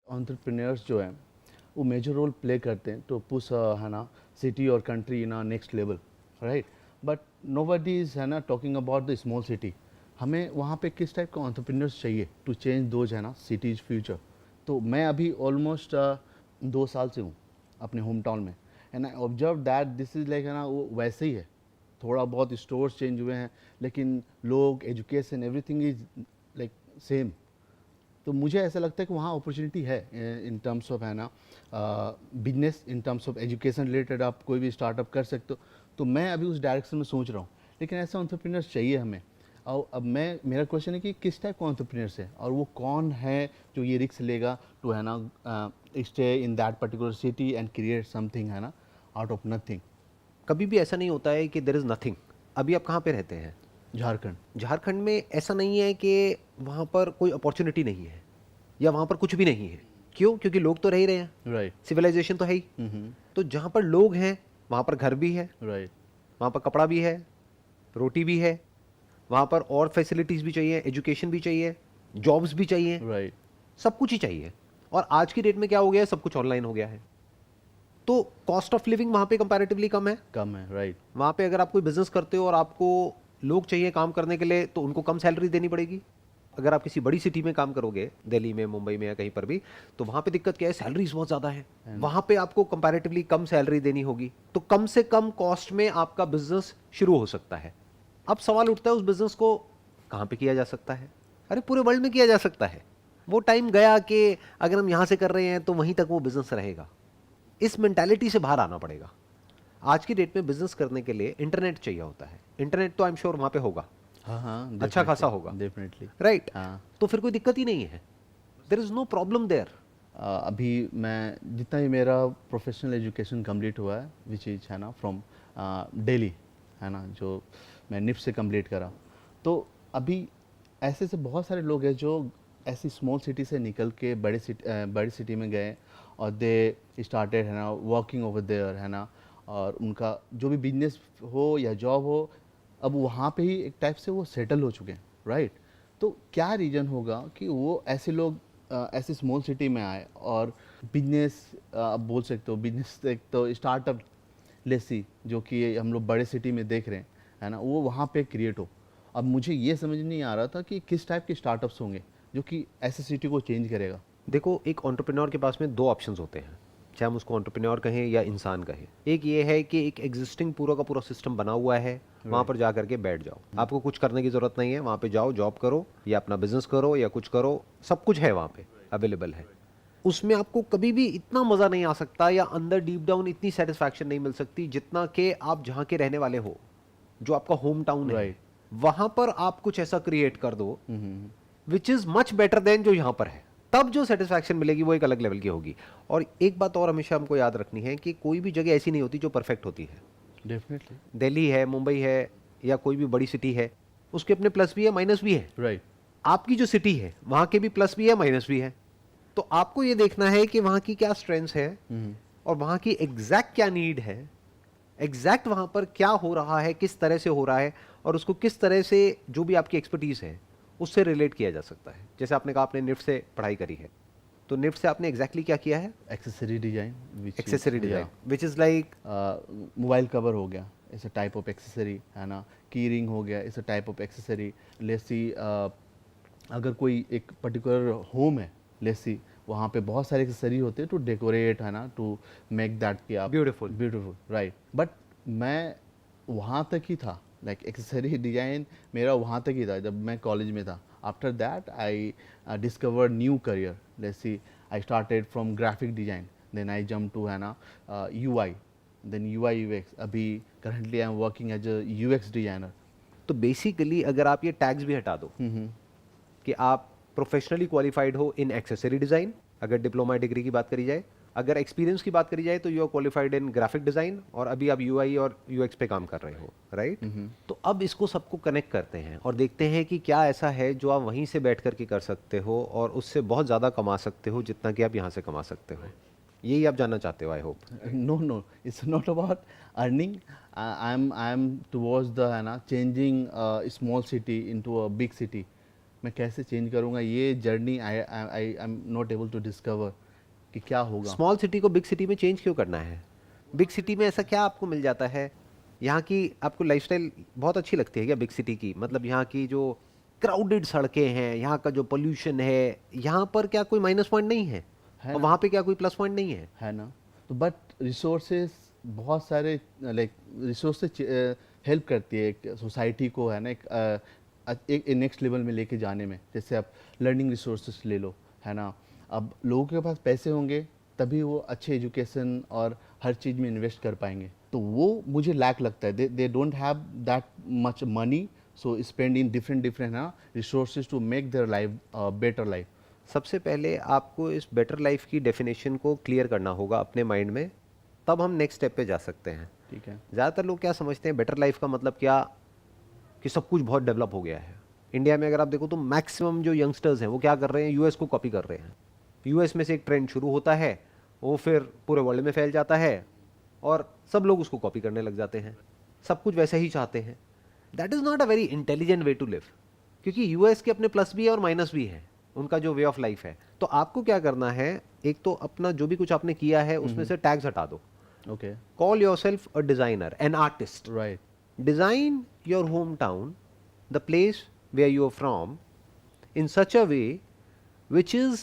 Entrepreneurs जो हैं वो मेजर रोल प्ले करते हैं तो पुश है ना सिटी और country in next level, right. But nobody is है ना talking about the small city. हमें वहाँ पे किस टाइप का एंटरप्रेन्योर्स चाहिए टू चेंज दोज है ना सिटीज़ फ्यूचर। तो मैं अभी ऑलमोस्ट 2 साल से हूँ अपने होम टाउन में, and I observe that this is like है ना वो वैसे ही है। थोड़ा बहुत स्टोर्स चेंज हुए हैं लेकिन लोग, education, everything is like same. तो मुझे ऐसा लगता है कि वहाँ अपॉर्चुनिटी है इन टर्म्स ऑफ है ना business, in terms of education related आप कोई भी स्टार्टअप कर सकते हो। तो मैं अभी उस डायरेक्शन में सोच रहा हूँ, लेकिन ऐसा एंटरप्रेन्योर्स चाहिए हमें। और अब मेरा क्वेश्चन है कि किस टाइप का एंटरप्रेन्योर्स है और वो कौन है जो ये रिस्क लेगा टू है ना stay in that particular city and create something है ना आउट ऑफ नथिंग। कभी भी ऐसा नहीं होता है कि देर इज़ नथिंग। अभी आप कहाँ पे रहते हैं? झारखंड। झारखंड में ऐसा नहीं है कि वहाँ पर कोई अपॉर्चुनिटी नहीं है या वहाँ पर कुछ भी नहीं है। क्यों? क्योंकि लोग तो रह ही रहे हैं, राइट। सिविलाइजेशन तो है ही। तो जहाँ पर लोग हैं वहाँ पर घर भी है, राइट। वहाँ पर कपड़ा भी है, रोटी भी है, वहाँ पर और फैसिलिटीज़ भी चाहिए, एजुकेशन भी चाहिए, जॉब्स भी चाहिए, राइट। सब कुछ ही चाहिए। और आज की डेट में क्या हो गया है, सब कुछ ऑनलाइन हो गया है। तो कॉस्ट ऑफ लिविंग वहाँ पे कंपैरेटिवली कम है। कम है। राइट। वहाँ पे अगर आप कोई बिजनेस करते हो और आपको लोग चाहिए काम करने के लिए, तो उनको कम सैलरी देनी पड़ेगी। अगर आप किसी बड़ी सिटी में काम करोगे, दिल्ली में, मुंबई में या कहीं पर भी, तो वहाँ पे दिक्कत क्या है, सैलरीज बहुत ज़्यादा है। वहाँ पे आपको कंपैरेटिवली कम सैलरी देनी होगी, तो कम से कम कॉस्ट में आपका बिजनेस शुरू हो सकता है। अब सवाल उठता है, उस बिजनेस को कहाँ पे किया जा सकता है? अरे पूरे वर्ल्ड में किया जा सकता है। वो टाइम गया कि अगर हम यहाँ से कर रहे हैं तो वहीं तक वो बिजनेस रहेगा। इस मेंटालिटी से बाहर आना पड़ेगा। आज की डेट में बिजनेस करने के लिए इंटरनेट चाहिए होता है। इंटरनेट तो आई एम श्योर वहाँ पे होगा, हाँ हाँ, अच्छा डेफिनेटली खासा होगा, डेफिनेटली। राइट? हाँ। तो फिर कोई दिक्कत ही नहीं है, there is no problem there. अभी मैं जितना ही मेरा प्रोफेशनल एजुकेशन कंप्लीट हुआ है विच इज है ना फ्रॉम दिल्ली, है ना, जो मैं निफ्ट से कंप्लीट करा। तो अभी ऐसे से बहुत सारे लोग हैं जो ऐसी स्मॉल सिटी से निकल के बड़ी सिटी में गए और दे स्टार्टेड है ना वर्किंग ओवर देयर, है ना। और उनका जो भी बिजनेस हो या जॉब हो, अब वहाँ पे ही एक टाइप से वो सेटल हो चुके हैं, राइट। तो क्या रीज़न होगा कि वो ऐसे लोग ऐसे स्मॉल सिटी में आए और बिजनेस, आप बोल सकते हो बिजनेस, एक तो स्टार्टअप लेसी जो कि हम लोग बड़े सिटी में देख रहे हैं, है ना, वो वहाँ पे क्रिएट हो। अब मुझे ये समझ नहीं आ रहा था कि किस टाइप के स्टार्टअप्स होंगे जो कि ऐसे सिटी को चेंज करेगा। देखो, एक एंटरप्रेन्योर के पास में दो ऑप्शंस होते हैं, चाहे हम उसको एंटरप्रेन्योर कहें या इंसान कहें। एक ये है कि एक एग्जिस्टिंग पूरा का पूरा सिस्टम बना हुआ है, वहाँ पर जा करके बैठ जाओ, आपको कुछ करने की ज़रूरत नहीं है, वहाँ पे जाओ, जॉब करो या अपना बिजनेस करो या कुछ करो, सब कुछ है वहाँ पे अवेलेबल है। उसमें आपको कभी भी इतना मज़ा नहीं आ सकता या अंदर डीप डाउन इतनी सेटिस्फैक्शन नहीं मिल सकती जितना कि आप जहाँ के रहने वाले हो, जो आपका होम टाउन है, राइट। वहाँ पर आप कुछ ऐसा क्रिएट कर दो which is much better than जो यहाँ पर है। तब जो सेटिस्फैक्शन मिलेगी वो एक अलग लेवल की होगी। और एक बात और हमेशा हमको याद रखनी है कि कोई भी जगह ऐसी नहीं होती जो परफेक्ट होती है। डेफिनेटली। दिल्ली है, मुंबई है या कोई भी बड़ी सिटी है, उसके अपने प्लस भी है, माइनस भी है। राइट। आपकी जो सिटी है वहाँ के भी प्लस भी है, माइनस भी है। तो आपको ये देखना है कि वहाँ की क्या स्ट्रेंथ्स है और वहाँ की एग्जैक्ट क्या नीड है, एग्जैक्ट वहाँ पर क्या हो रहा है, किस तरह से हो रहा है, और उसको किस तरह से जो भी आपकी एक्सपर्टीज है उससे रिलेट किया जा सकता है। जैसे आपने कहा आपने निफ्ट से पढ़ाई करी है, तो निफ्ट से आपने एग्जैक्टली क्या किया है? Accessory design which accessory is design, which is like mobile cover हो गया, it's a type of accessory, है ना। की रिंग हो गया, it's a type of accessory. लेसी अगर कोई एक पर्टिकुलर होम है, लेसी वहाँ पे बहुत सारे एक्सेसरी होते हैं टू डेकोरेट, है ना, टू मेक दैट कि आप ब्यूटिफुल। Beautiful, right. बट मैं वहाँ तक ही था, लाइक एक्सेसरी डिजाइन मेरा वहाँ तक ही था जब मैं कॉलेज में था। After that I discover new career, let's see, I started from graphic design, then I jump to है ना UI, देन UI UX। अभी currently I am working as a UX designer. तो बेसिकली अगर आप ये tags भी हटा दो कि आप प्रोफेशनली क्वालिफाइड हो इन एक्सेसरी डिजाइन, अगर डिप्लोमा डिग्री की बात करी जाए, अगर एक्सपीरियंस की बात करी जाए तो you are qualified in graphic design, और अभी आप UI और UX पे काम कर रहे हो, राइट? तो अब इसको सबको कनेक्ट करते हैं और देखते हैं कि क्या ऐसा है जो आप वहीं से बैठ करके कर सकते हो और उससे बहुत ज़्यादा कमा सकते हो जितना कि आप यहाँ से कमा सकते हो। यही आप जानना चाहते हो, I hope. No, no, it's not about earning. I'm towards the है ना changing a small city into a big city. मैं कैसे चेंज करूँगा, ये journey I I am not able to discover कि क्या होगा। स्मॉल सिटी को बिग सिटी में चेंज क्यों करना है? बिग सिटी में ऐसा क्या आपको मिल जाता है? यहाँ की आपको लाइफस्टाइल बहुत अच्छी लगती है क्या बिग सिटी की? मतलब यहाँ की जो क्राउडेड सड़कें हैं, यहाँ का जो पोल्यूशन है, यहाँ पर क्या कोई माइनस पॉइंट नहीं है? है और ना? वहाँ पे क्या कोई प्लस पॉइंट नहीं है? ना? तो बट रिसोर्सेज बहुत सारे, लाइक रिसोर्सेज हेल्प करती है एक सोसाइटी को, है ना, एक नेक्स्ट लेवल में लेके जाने में। जैसे आप लर्निंग रिसोर्सेज ले लो, है ना, अब लोगों के पास पैसे होंगे तभी वो अच्छे एजुकेशन और हर चीज़ में इन्वेस्ट कर पाएंगे। तो वो मुझे लैक लगता है, they don't have that much money, so spend in different ना resources to make their life better life. सबसे पहले आपको इस बेटर लाइफ की डेफिनेशन को क्लियर करना होगा अपने माइंड में, तब हम नेक्स्ट स्टेप पे जा सकते हैं। ठीक है। ज़्यादातर लोग क्या समझते हैं बेटर लाइफ का मतलब क्या, कि सब कुछ बहुत डेवलप हो गया है। इंडिया में अगर आप देखो तो मैक्सिमम जो यंगस्टर्स हैं वो क्या कर रहे हैं, यूएस को कॉपी कर रहे हैं। यूएस में से एक ट्रेंड शुरू होता है, वो फिर पूरे वर्ल्ड में फैल जाता है और सब लोग उसको कॉपी करने लग जाते हैं, सब कुछ वैसे ही चाहते हैं। That is not a very intelligent way to live, क्योंकि यूएस के अपने प्लस भी है और माइनस भी है, उनका जो वे ऑफ लाइफ है। तो आपको क्या करना है, एक तो अपना जो भी कुछ आपने किया है उसमें से टैग्स हटा दो। Okay. Call yourself a designer, an artist. Right. Design your hometown, the place where you are from, in such a way which is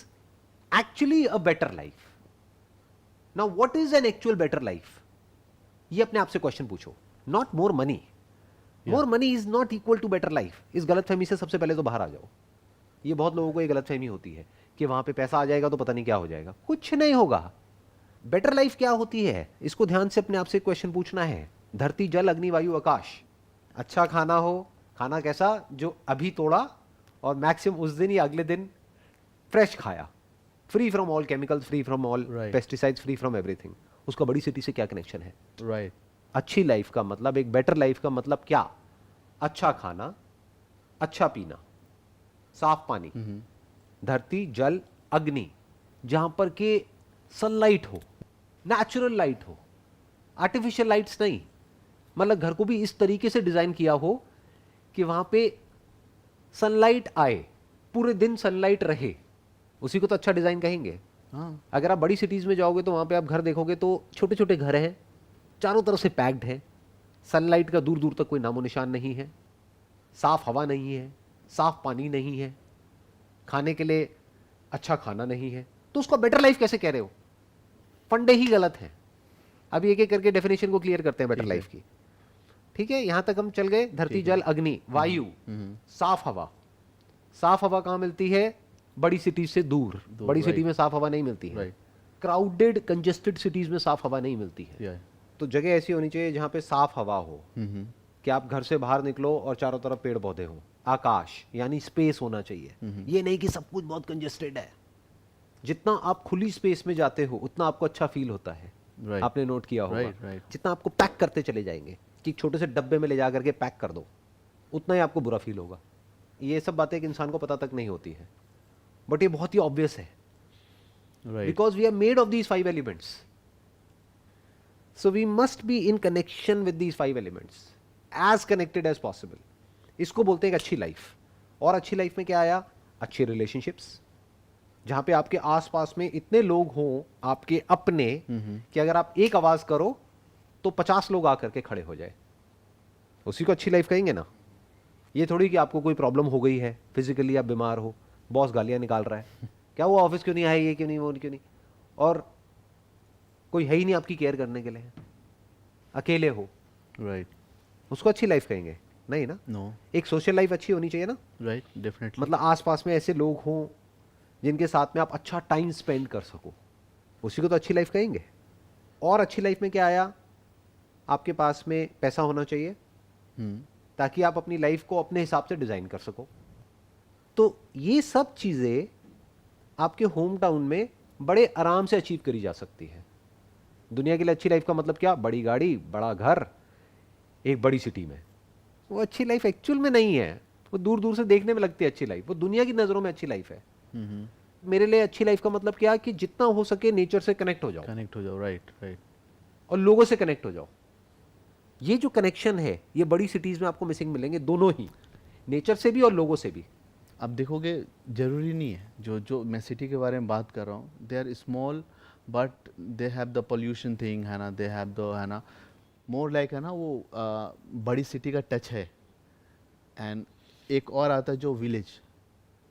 actually a better life. Now, what is an actual better life? ये अपने आप से question पूछो। Not more money. More money is not equal to better life. इस गलतफहमी से सबसे पहले तो बाहर आ जाओ। ये बहुत लोगों को ये गलतफहमी होती है कि वहां पे पैसा आ जाएगा तो पता नहीं क्या हो जाएगा। कुछ नहीं होगा। बेटर लाइफ क्या होती है, इसको ध्यान से अपने आप से क्वेश्चन पूछना है। धरती जल अग्नि वायु आकाश। अच्छा खाना हो, खाना कैसा, जो अभी तोड़ा और मैक्सिमम उस दिन या अगले दिन फ्रेश खाया, free from all chemicals, free from all pesticides, free from everything. उसका बड़ी सिटी से क्या कनेक्शन है? राइट। अच्छी लाइफ का मतलब, एक बेटर लाइफ का मतलब क्या? अच्छा खाना, अच्छा पीना, साफ पानी, धरती जल अग्नि, जहां पर के सनलाइट हो, नेचुरल लाइट हो, आर्टिफिशियल लाइट्स नहीं। मतलब घर को भी इस तरीके से डिजाइन किया हो कि वहां पे सनलाइट आए, पूरे दिन सनलाइट रहे, उसी को तो अच्छा डिजाइन कहेंगे। हाँ। अगर आप बड़ी सिटीज में जाओगे तो वहां पे आप घर देखोगे तो छोटे छोटे घर हैं, चारों तरफ से पैक्ड है, सनलाइट का दूर दूर तक कोई नामो निशान नहीं है, साफ हवा नहीं है, साफ पानी नहीं है, खाने के लिए अच्छा खाना नहीं है, तो उसको बेटर लाइफ कैसे कह रहे हो? फंडे ही गलत हैं। अब एक एक करके डेफिनेशन को क्लियर करते हैं बेटर लाइफ की। ठीक है, यहां तक हम चल गए। धरती जल अग्नि वायु, साफ हवा। साफ हवा कहां मिलती है? बड़ी सिटी से दूर। बड़ी सिटी में साफ हवा नहीं मिलती है। क्राउडेड कंजेस्टेड सिटीज में साफ हवा नहीं मिलती है। तो जगह ऐसी होनी चाहिए जहां पे साफ हवा हो, कि आप घर से बाहर निकलो और चारों तरफ पेड़ पौधे हों। आकाश यानी स्पेस होना चाहिए। ये नहीं कि सब कुछ बहुत कंजेस्टेड है। जितना आप खुली स्पेस में जाते हो उतना आपको अच्छा फील होता है। आपने नोट किया होगा। जितना आपको पैक करते चले जाएंगे कि छोटे से डब्बे में ले जा करके पैक कर दो, उतना ही आपको बुरा फील होगा। ये सब बातें एक इंसान को पता तक नहीं होती है, बट ये बहुत ही ऑब्वियस है, because we are made of these 5 elements. So we must be in connection with these 5 elements, as connected as possible. इसको बोलते हैं एक अच्छी लाइफ। और अच्छी लाइफ में क्या आया? अच्छे रिलेशनशिप्स, जहां पे आपके आसपास में इतने लोग हों आपके अपने, कि अगर आप एक आवाज करो तो 50 लोग आकर के खड़े हो जाए, उसी को अच्छी लाइफ कहेंगे ना। ये थोड़ी कि आपको कोई प्रॉब्लम हो गई है, फिजिकली आप बीमार हो, बॉस गालियां निकाल रहा है, क्या वो ऑफिस क्यों नहीं आए, ये क्यों नहीं, वो क्यों नहीं, और कोई है ही नहीं आपकी केयर करने के लिए, अकेले हो, उसको अच्छी लाइफ कहेंगे? नहीं ना। नो। एक सोशल लाइफ अच्छी होनी चाहिए ना। डेफिनेटली। मतलब आसपास में ऐसे लोग हों जिनके साथ में आप अच्छा टाइम स्पेंड कर सको, उसी को तो अच्छी लाइफ कहेंगे। और अच्छी लाइफ में क्या आया? आपके पास में पैसा होना चाहिए, ताकि आप अपनी लाइफ को अपने हिसाब से डिजाइन कर सको। तो ये सब चीजें आपके होम टाउन में बड़े आराम से अचीव करी जा सकती है। दुनिया के लिए अच्छी लाइफ का मतलब क्या? बड़ी गाड़ी, बड़ा घर, एक बड़ी सिटी में। वो अच्छी लाइफ एक्चुअल में नहीं है, वो दूर दूर से देखने में लगती है अच्छी लाइफ, वो दुनिया की नजरों में अच्छी लाइफ है। मेरे लिए अच्छी लाइफ का मतलब क्या है? कि जितना हो सके नेचर से कनेक्ट हो जाओ। राइट। और लोगों से कनेक्ट हो जाओ। ये जो कनेक्शन है ये बड़ी सिटीज में आपको मिसिंग मिलेंगे, दोनों ही, नेचर से भी और लोगों से भी। आप देखोगे ज़रूरी नहीं है, जो जो मैं सिटी के बारे में बात कर रहा हूँ, they are small but they have the pollution thing, है ना, दे हैव द, है ना, मोर लाइक, है ना, वो बड़ी सिटी का टच है। एंड एक और आता है जो विलेज,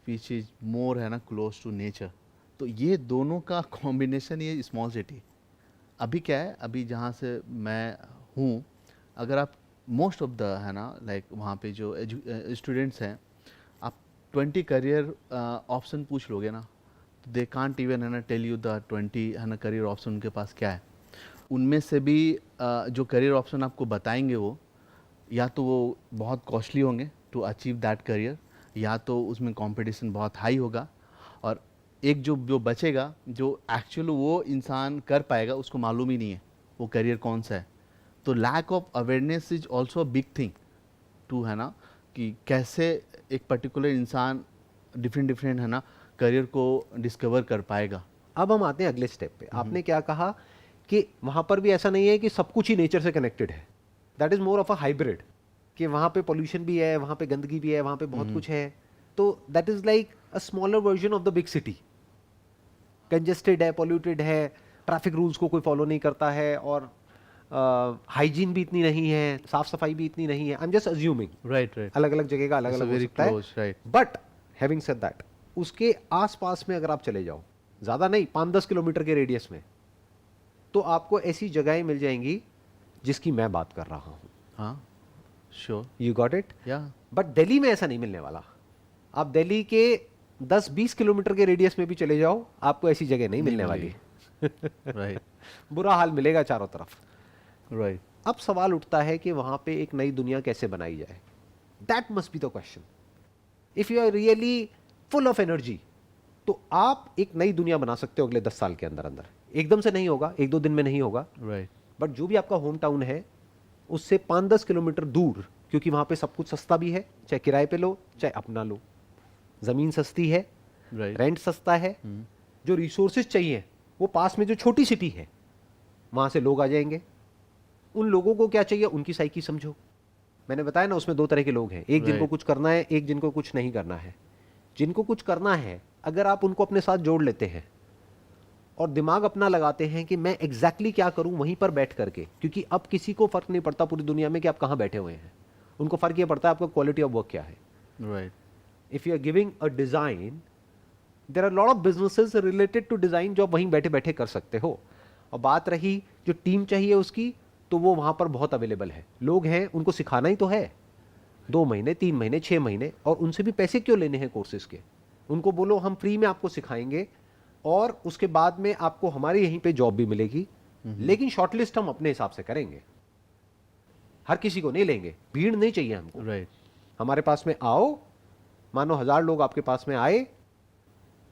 विच इज़ मोर, है ना, क्लोज टू नेचर। तो ये दोनों का कॉम्बिनेशन ये स्मॉल सिटी। अभी क्या है, अभी जहाँ से मैं हूँ, अगर आप मोस्ट ऑफ द, है ना, लाइक वहाँ पे जो स्टूडेंट्स हैं, आप 20 करियर ऑप्शन पूछ लोगे ना, तो दे कांट इवन, है ना, टेल यू द 20, है ना, करियर ऑप्शन उनके पास क्या है। उनमें से भी जो करियर ऑप्शन आपको बताएंगे वो, या तो वो बहुत कॉस्टली होंगे टू अचीव दैट करियर, या तो उसमें कंपटीशन बहुत हाई होगा, और एक जो जो बचेगा, जो एक्चुअल वो इंसान कर पाएगा, उसको मालूम ही नहीं है वो करियर कौन सा है। तो lack of awareness is also a big thing too, है ना, कि कैसे एक पर्टिकुलर इंसान डिफरेंट डिफरेंट, है ना, करियर को डिस्कवर कर पाएगा। अब हम आते हैं अगले स्टेप पे। आपने क्या कहा कि वहां पर भी ऐसा नहीं है कि सब कुछ ही नेचर से कनेक्टेड है, that is more of a hybrid, कि वहां पे पोल्यूशन भी है, वहां पे गंदगी भी है, वहां पे बहुत कुछ है। तो that is like a smaller version of the big city. Congested है, पोल्यूटेड है, ट्रैफिक रूल्स को कोई फॉलो नहीं करता है, और हाइजीन भी इतनी नहीं है, साफ सफाई भी इतनी नहीं है। I am just assuming, right right, अलग अलग जगह का अलग अलग हो वेरी सकता है। Close, right. But having said that, उसके आसपास में अगर आप चले जाओ, ज्यादा नहीं, 5-10 किलोमीटर के रेडियस में, तो आपको ऐसी जगहें मिल जाएंगी जिसकी मैं बात कर रहा हूं। हाँ, श्योर, यू गॉट इट। या, बट दिल्ली में ऐसा नहीं मिलने वाला। आप दिल्ली के 10-20 किलोमीटर के रेडियस में भी चले जाओ, आपको ऐसी जगह नहीं मिलने वाली। राइट बुरा हाल मिलेगा चारों तरफ। राइट। अब सवाल उठता है कि वहां पे एक नई दुनिया कैसे बनाई जाए। That must be the question. If you are really full of energy, तो आप एक नई दुनिया बना सकते हो अगले 10 साल के अंदर अंदर। एकदम से नहीं होगा, 1-2 दिन में नहीं होगा, राइट, बट जो भी आपका होम टाउन है उससे 5-10 किलोमीटर दूर, क्योंकि वहां पे सब कुछ सस्ता भी है, चाहे किराए पे लो चाहे अपना लो, जमीन सस्ती है, राइट, रेंट सस्ता है, जो रिसोर्सेज चाहिए वो पास में जो छोटी सिटी है वहां से लोग आ जाएंगे। उन लोगों को क्या चाहिए, उनकी साइकी समझो। मैंने बताया ना, उसमें 2 तरह के लोग हैं, एक जिनको Right. कुछ करना है, एक जिनको कुछ नहीं करना है। जिनको कुछ करना है, अगर आप उनको अपने साथ जोड़ लेते हैं और दिमाग अपना लगाते हैं कि मैं एग्जैक्टली क्या करूं वहीं पर बैठ करके, क्योंकि अब किसी को फर्क नहीं पड़ता पूरी दुनिया में कि आप कहां बैठे हुए हैं, उनको फर्क यह पड़ता है आपका क्वालिटी ऑफ वर्क क्या है। Right, if you are giving a design, there are lot of businesses related to design जो आप वहीं बैठे बैठे कर सकते हो। और बात रही जो टीम चाहिए उसकी, तो वो वहां पर बहुत अवेलेबल है, लोग हैं, उनको सिखाना ही तो है 2 महीने 3 महीने 6 महीने, और उनसे भी पैसे क्यों लेने हैं कोर्सेज के। उनको बोलो हम फ्री में आपको सिखाएंगे और उसके बाद में आपको हमारे यहीं पे जॉब भी मिलेगी, लेकिन शॉर्टलिस्ट हम अपने हिसाब से करेंगे, हर किसी को नहीं लेंगे, भीड़ नहीं चाहिए हमको। राइट, हमारे पास में आओ, मानो 1000 लोग आपके पास में आए,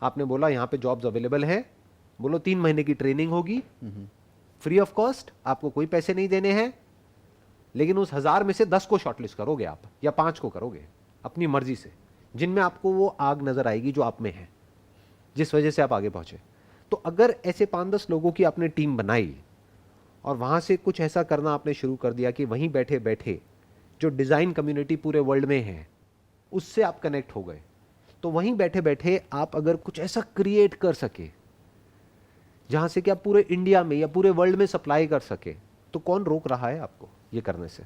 आपने बोला यहां पे जॉब्स अवेलेबल हैं, बोलो 3 महीने की ट्रेनिंग होगी, फ्री ऑफ कॉस्ट, आपको कोई पैसे नहीं देने हैं, लेकिन उस 1000 में से 10 को शॉर्टलिस्ट करोगे आप, या 5 को करोगे अपनी मर्जी से, जिनमें आपको वो आग नजर आएगी जो आप में है, जिस वजह से आप आगे पहुंचे। तो अगर ऐसे 5-10 लोगों की आपने टीम बनाई और वहां से कुछ ऐसा करना आपने शुरू कर दिया कि वहीं बैठे बैठे जो डिजाइन कम्युनिटी पूरे वर्ल्ड में है उससे आप कनेक्ट हो गए, तो वहीं बैठे बैठे आप अगर कुछ ऐसा क्रिएट कर सके जहां से कि आप पूरे इंडिया में या पूरे वर्ल्ड में सप्लाई कर सके, तो कौन रोक रहा है आपको ये करने से?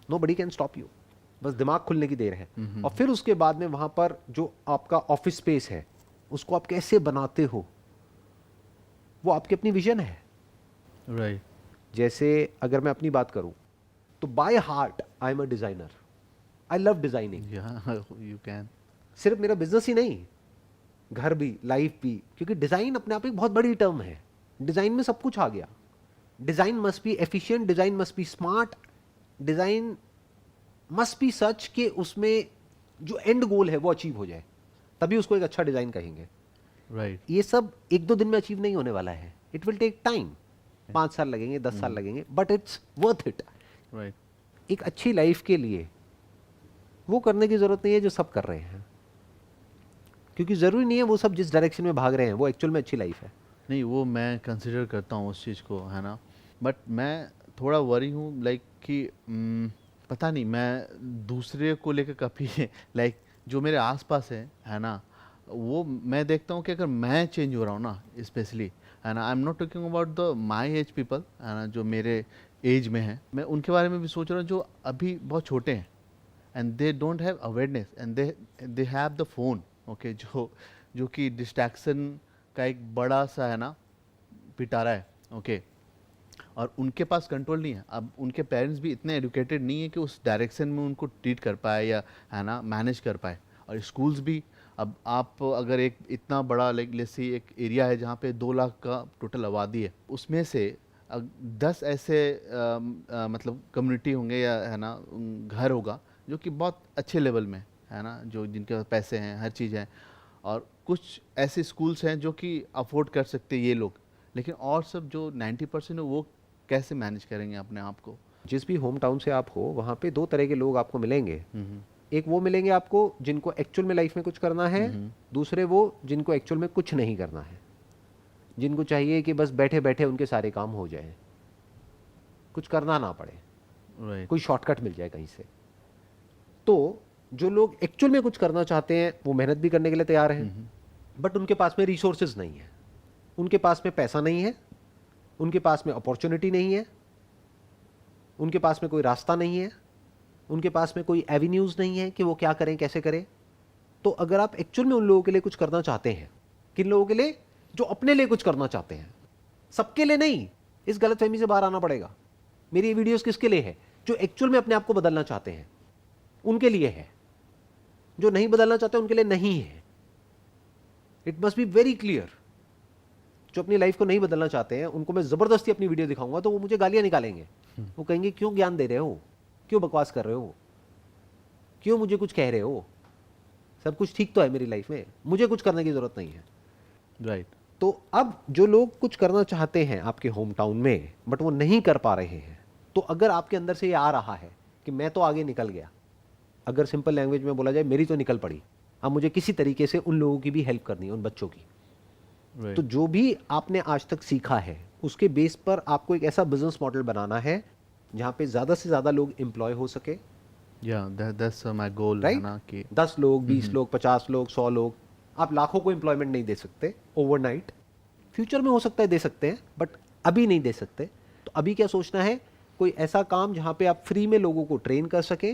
नोबडी कैन स्टॉप यू, बस दिमाग खुलने की देर है। और फिर उसके बाद में वहां पर जो आपका ऑफिस स्पेस है उसको आप कैसे बनाते हो, वो आपकी अपनी विजन है। राइट, जैसे अगर मैं अपनी बात करूं तो by heart I am a designer, I love designing. या, यू कैन, सिर्फ मेरा बिजनेस ही नहीं, घर भी, लाइफ भी, क्योंकि डिजाइन अपने आप एक बहुत बड़ी टर्म है। डिजाइन में सब कुछ आ गया। Design must be efficient, design must be smart, design must be such कि उसमें जो एंड गोल है वो अचीव हो जाए, तभी उसको एक अच्छा डिजाइन कहेंगे। राइट, ये सब 1-2 दिन में अचीव नहीं होने वाला है, इट विल टेक टाइम, 5 साल लगेंगे, 10 साल लगेंगे, but it's worth it. Right, एक अच्छी लाइफ के लिए वो करने की जरूरत नहीं है जो सब कर रहे हैं, क्योंकि जरूरी नहीं है वो सब जिस डायरेक्शन में भाग रहे हैं वो एक्चुअल में अच्छी लाइफ है। नहीं, वो मैं कंसिडर करता हूँ उस चीज़ को, है ना, बट मैं थोड़ा वरी हूँ, लाइक कि पता नहीं, मैं दूसरे को लेकर काफ़ी लाइक जो मेरे आसपास है ना, वो मैं देखता हूँ कि अगर मैं चेंज हो रहा हूँ ना, स्पेशली है ना, आई am not talking about the my age people, है ना, जो मेरे एज में है, मैं उनके बारे में भी सोच रहा हूँ जो अभी बहुत छोटे हैं and they don't have awareness and they have the phone, okay, जो कि डिस्ट्रैक्शन का एक बड़ा सा है ना पिटारा है, ओके, और उनके पास कंट्रोल नहीं है। अब उनके पेरेंट्स भी इतने एजुकेटेड नहीं है कि उस डायरेक्शन में उनको ट्रीट कर पाए या है ना मैनेज कर पाए। और स्कूल्स भी, अब आप अगर एक इतना बड़ा लाइक लेट्स एक एरिया है जहाँ पे 2 लाख का टोटल आबादी है, उसमें से 10 ऐसे मतलब कम्युनिटी होंगे या है ना घर होगा जो कि बहुत अच्छे लेवल में है ना, जो जिनके पास पैसे हैं, हर चीज़ है, और कुछ ऐसे स्कूल्स हैं जो कि अफोर्ड कर सकते हैं ये लोग, लेकिन और सब जो 90% है वो कैसे मैनेज करेंगे अपने आप को। जिस भी होम टाउन से आप हो वहाँ पे 2 तरह के लोग आपको मिलेंगे। एक वो मिलेंगे आपको जिनको एक्चुअल में लाइफ में कुछ करना है, दूसरे वो जिनको एक्चुअल में कुछ नहीं करना है, जिनको चाहिए कि बस बैठे बैठे उनके सारे काम हो जाए, कुछ करना ना पड़े, राइट, कोई शॉर्टकट मिल जाए कहीं से। तो जो लोग एक्चुअल में कुछ करना चाहते हैं वो मेहनत भी करने के लिए तैयार हैं, बट उनके पास में रिसोर्सेज नहीं है, उनके पास में पैसा नहीं है, उनके पास में अपॉर्चुनिटी नहीं है, उनके पास में कोई रास्ता नहीं है, उनके पास में कोई एवेन्यूज नहीं है कि वो क्या करें, कैसे करें। तो अगर आप एक्चुअल में उन लोगों के लिए कुछ करना चाहते हैं, किन लोगों के लिए? जो अपने लिए कुछ करना चाहते हैं, सबके लिए नहीं। इस गलतफहमी से बाहर आना पड़ेगा। मेरी ये वीडियोस किसके लिए है? जो एक्चुअल में अपने आप को बदलना चाहते हैं उनके लिए है। जो नहीं बदलना चाहते उनके लिए नहीं है। It must be very clear. जो अपनी लाइफ को नहीं बदलना चाहते हैं उनको मैं जबरदस्ती अपनी वीडियो दिखाऊंगा तो वो मुझे गालियां निकालेंगे। वो कहेंगे क्यों ज्ञान दे रहे हो, क्यों बकवास कर रहे हो, क्यों मुझे कुछ कह रहे हो, सब कुछ ठीक तो है मेरी लाइफ में, मुझे कुछ करने की जरूरत नहीं है। राइट। तो अब जो लोग कुछ करना चाहते हैं आपके होम टाउन में बट वो नहीं कर पा रहे हैं, तो अगर आपके अंदर से ये आ रहा है कि मैं तो आगे निकल गया, अगर सिंपल लैंग्वेज में बोला जाए मेरी तो निकल पड़ी, अब मुझे किसी तरीके से उन लोगों की भी हेल्प करनी है, उन बच्चों की। राइट। तो जो भी आपने आज तक सीखा है उसके बेस पर आपको एक ऐसा बिजनेस मॉडल बनाना है जहां पे ज्यादा से ज्यादा लोग एम्प्लॉय हो सके। या दैट्स माय गोल, है राइट? ना, कि 10 लोग, 20 लोग, 50 लोग, 100 लोग। आप लाखों को एम्प्लॉयमेंट नहीं दे सकते ओवरनाइट। फ्यूचर में हो सकता है दे सकते हैं बट अभी नहीं दे सकते। तो अभी क्या सोचना है? कोई ऐसा काम जहां पे आप फ्री में लोगों को ट्रेन कर सके,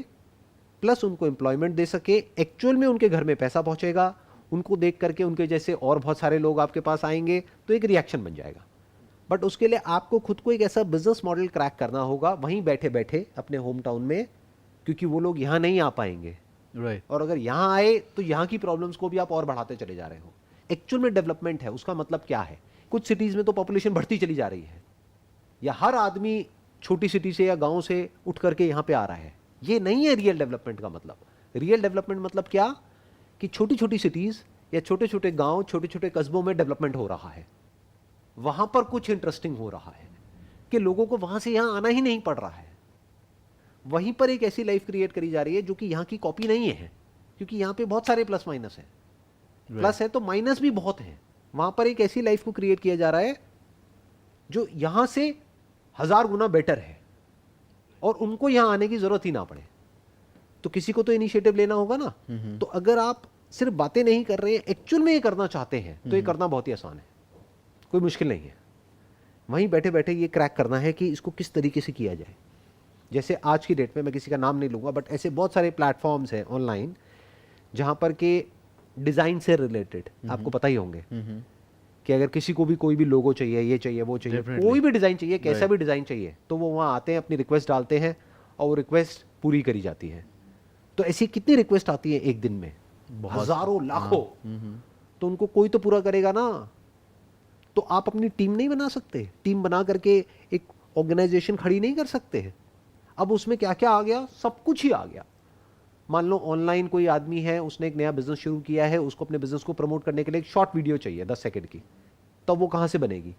प्लस उनको एम्प्लॉयमेंट दे सके, एक्चुअल में उनके घर में पैसा पहुंचेगा, उनको देख करके उनके जैसे और बहुत सारे लोग आपके पास आएंगे, तो एक रिएक्शन बन जाएगा। बट उसके लिए आपको खुद को एक ऐसा बिजनेस मॉडल क्रैक करना होगा वहीं बैठे बैठे अपने होम टाउन में, क्योंकि वो लोग यहाँ नहीं आ पाएंगे। राइट। और अगर यहाँ आए तो यहाँ की प्रॉब्लम्स को भी आप और बढ़ाते चले जा रहे हो। एक्चुअल में डेवलपमेंट है उसका मतलब क्या है? कुछ सिटीज में तो पॉपुलेशन बढ़ती चली जा रही है, या हर आदमी छोटी सिटी से या गांव से उठ करके यहाँ पे आ रहा है। ये नहीं है रियल डेवलपमेंट का मतलब। रियल डेवलपमेंट मतलब क्या? कि छोटी छोटी सिटीज या छोटे छोटे गांव, छोटे छोटे कस्बों में डेवलपमेंट हो रहा है, वहां पर कुछ इंटरेस्टिंग हो रहा है कि लोगों को वहां से यहां आना ही नहीं पड़ रहा है। वहीं पर एक ऐसी लाइफ क्रिएट करी जा रही है जो कि यहां की कॉपी नहीं है, क्योंकि यहां पे बहुत सारे प्लस माइनस है। प्लस है तो माइनस भी बहुत है। वहां पर एक ऐसी लाइफ को क्रिएट किया जा रहा है जो यहां से 1000 गुना बेटर है और उनको यहां आने की जरूरत ही ना पड़े। तो किसी को तो इनिशिएटिव लेना होगा ना। तो अगर आप सिर्फ बातें नहीं कर रहे हैं, एक्चुअल में ये करना चाहते हैं, तो ये करना बहुत ही आसान है, कोई मुश्किल नहीं है। वहीं बैठे बैठे ये क्रैक करना है कि इसको किस तरीके से किया जाए। जैसे आज की डेट में, मैं किसी का नाम नहीं लूंगा, बट ऐसे बहुत सारे प्लेटफॉर्म्स हैं ऑनलाइन जहां पर के डिजाइन से रिलेटेड आपको पता ही होंगे कि अगर किसी को भी कोई भी लोगो चाहिए, ये चाहिए, वो चाहिए, कोई भी डिजाइन चाहिए, कैसा भी डिजाइन चाहिए, तो वो वहां आते हैं, अपनी रिक्वेस्ट डालते हैं और वो रिक्वेस्ट पूरी करी जाती है। तो ऐसी कितनी रिक्वेस्ट आती है एक दिन में? हजारों, लाखों। तो उनको कोई तो पूरा करेगा ना। तो आप अपनी टीम नहीं बना सकते? टीम बना करके एक ऑर्गेनाइजेशन खड़ी नहीं कर सकते? अब उसमें क्या क्या आ गया? सब कुछ ही आ गया। मान लो ऑनलाइन कोई आदमी है, उसने एक नया बिजनेस शुरू किया है, उसको अपने बिजनेस को प्रमोट करने के लिए एक शॉर्ट वीडियो चाहिए 10 सेकंड की। तो वो कहां से बनेगी?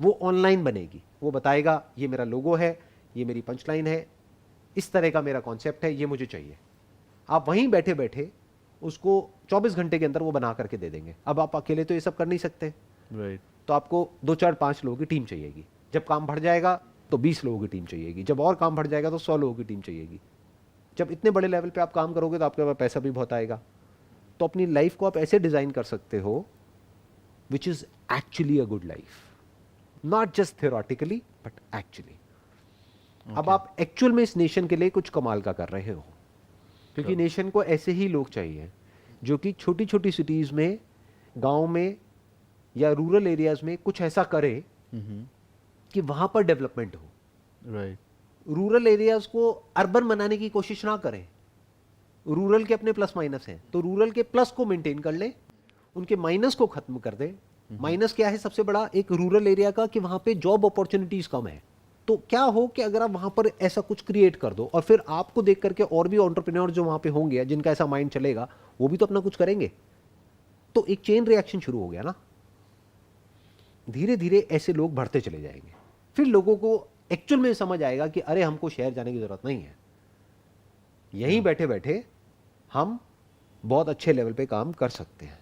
वो ऑनलाइन बनेगी। वो बताएगा ये मेरा लोगो है, ये मेरी पंचलाइन है, इस तरह का मेरा कॉन्सेप्ट है, ये मुझे चाहिए। आप वहीं बैठे बैठे उसको 24 घंटे के अंदर वो बना करके दे देंगे। अब आप अकेले तो ये सब कर नहीं सकते। राइट। तो आपको 2, 4, 5 लोगों की टीम चाहिएगी। जब काम बढ़ जाएगा तो 20 लोगों की टीम चाहिएगी। जब और काम बढ़ जाएगा तो 100 लोगों की टीम चाहिएगी। जब इतने बड़े लेवल पे आप काम करोगे तो आपके पास पैसा भी बहुत आएगा। तो अपनी लाइफ को आप ऐसे डिजाइन कर सकते हो which is actually a good life, not just theoretically but actually. अब आप एक्चुअल में इस नेशन के लिए कुछ कमाल का कर रहे हो, क्योंकि नेशन को ऐसे ही लोग चाहिए जो कि छोटी छोटी सिटीज में, गांव में या रूरल एरियाज में कुछ ऐसा करे कि वहां पर डेवलपमेंट हो। राइट, रूरल एरियाज को अर्बन बनाने की कोशिश ना करें। रूरल के अपने प्लस माइनस हैं, तो रूरल के प्लस को मेंटेन कर ले, उनके माइनस को खत्म कर दे। माइनस क्या है सबसे बड़ा एक रूरल एरिया का, कि वहां पे जॉब अपॉर्चुनिटीज कम है। तो क्या हो कि अगर आप वहां पर ऐसा कुछ क्रिएट कर दो और फिर आपको देख करके और भी एंटरप्रेन्योर जो वहां पे होंगे जिनका ऐसा माइंड चलेगा, वो भी तो अपना कुछ करेंगे, तो एक चेन रिएक्शन शुरू हो गया ना। धीरे धीरे ऐसे लोग बढ़ते चले जाएंगे, फिर लोगों को एक्चुअल में समझ आएगा कि अरे हमको शहर जाने की जरूरत नहीं है, यहीं बैठे बैठे हम बहुत अच्छे लेवल पे काम कर सकते हैं।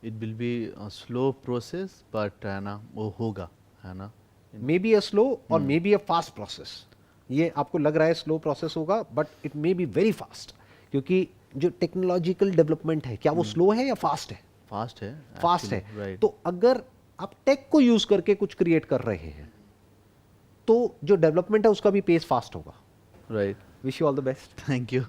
It will be slow process but है ना, वो होगा, है ना। मे बी अ स्लो और may be a fast process. ये आपको लग रहा है स्लो प्रोसेस होगा, but it may be very fast, क्योंकि जो टेक्नोलॉजिकल डेवलपमेंट है, क्या वो स्लो है या फास्ट है? फास्ट है, फास्ट है। राइट। तो अगर आप टेक को यूज करके कुछ क्रिएट कर रहे हैं तो जो डेवलपमेंट है उसका भी पेस फास्ट होगा। Right, wish you all the best. Thank you.